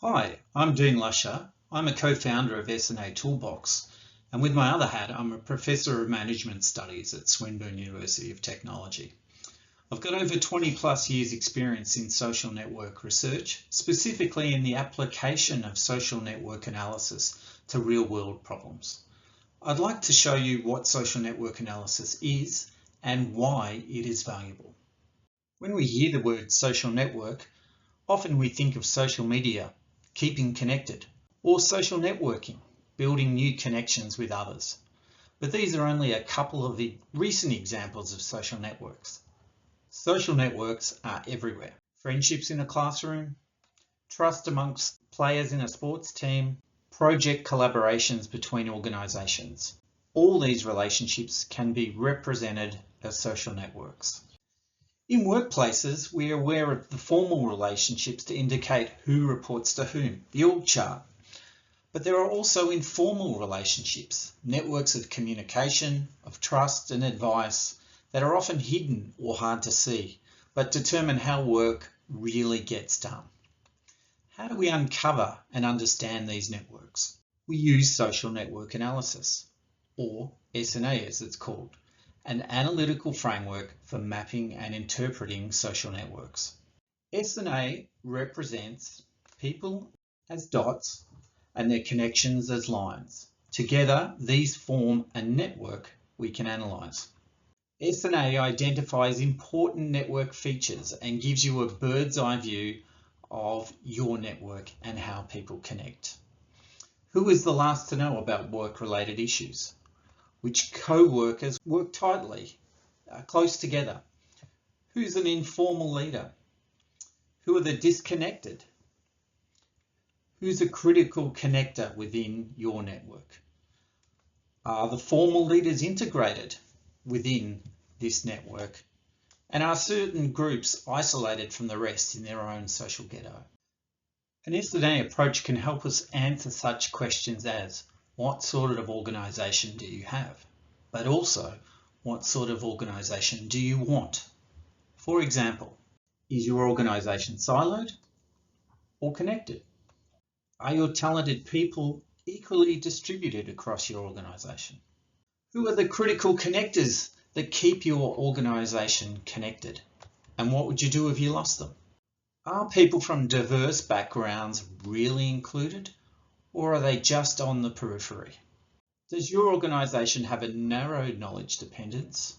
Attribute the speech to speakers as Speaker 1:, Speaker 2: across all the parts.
Speaker 1: Hi, I'm Dean Lusher. I'm a co-founder of SNA Toolbox, and with my other hat, I'm a Professor of Management Studies at Swinburne University of Technology. I've got over 20 plus years experience in social network research, specifically in the application of social network analysis to real-world problems. I'd like to show you what social network analysis is and why it is valuable. When we hear the word social network, often we think of social media, keeping connected, or social networking, building new connections with others. But these are only a couple of the recent examples of social networks. Social networks are everywhere. Friendships in a classroom, trust amongst players in a sports team, project collaborations between organisations. All these relationships can be represented as social networks. In workplaces, we are aware of the formal relationships to indicate who reports to whom, the org chart. But there are also informal relationships, networks of communication, of trust and advice that are often hidden or hard to see, but determine how work really gets done. How do we uncover and understand these networks? We use social network analysis, or SNA as it's called, an analytical framework for mapping and interpreting social networks. SNA represents people as dots and their connections as lines. Together, these form a network we can analyse. SNA identifies important network features and gives you a bird's eye view of your network and how people connect. Who is the last to know about work-related issues? Which co-workers work tightly, close together? Who's an informal leader? Who are the disconnected? Who's a critical connector within your network? Are the formal leaders integrated within this network? And are certain groups isolated from the rest in their own social ghetto? An SNA approach can help us answer such questions as, what sort of organisation do you have? But also, what sort of organisation do you want? For example, is your organisation siloed or connected? Are your talented people equally distributed across your organisation? Who are the critical connectors that keep your organisation connected? And what would you do if you lost them? Are people from diverse backgrounds really included, or are they just on the periphery? Does your organisation have a narrow knowledge dependence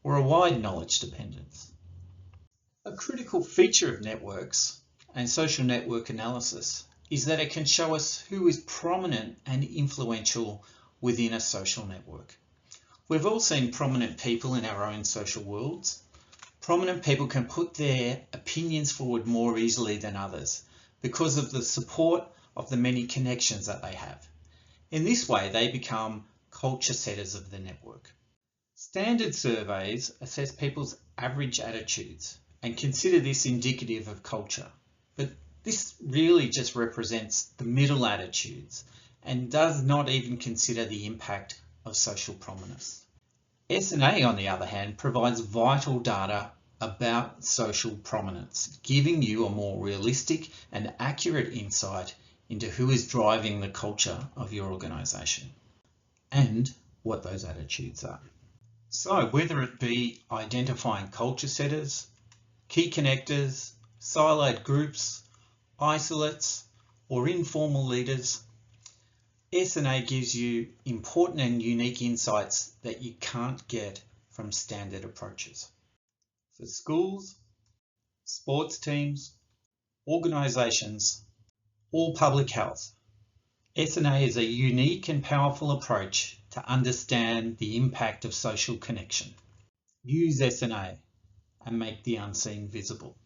Speaker 1: or a wide knowledge dependence? A critical feature of networks and social network analysis is that it can show us who is prominent and influential within a social network. We've all seen prominent people in our own social worlds. Prominent people can put their opinions forward more easily than others because of the support of the many connections that they have. In this way, they become culture setters of the network. Standard surveys assess people's average attitudes and consider this indicative of culture. But this really just represents the middle attitudes and does not even consider the impact of social prominence. SNA, on the other hand, provides vital data about social prominence, giving you a more realistic and accurate insight into who is driving the culture of your organisation and what those attitudes are. So whether it be identifying culture setters, key connectors, siloed groups, isolates, or informal leaders, SNA gives you important and unique insights that you can't get from standard approaches. For schools, sports teams, organisations, or public health, SNA is a unique and powerful approach to understand the impact of social connection. Use SNA and make the unseen visible.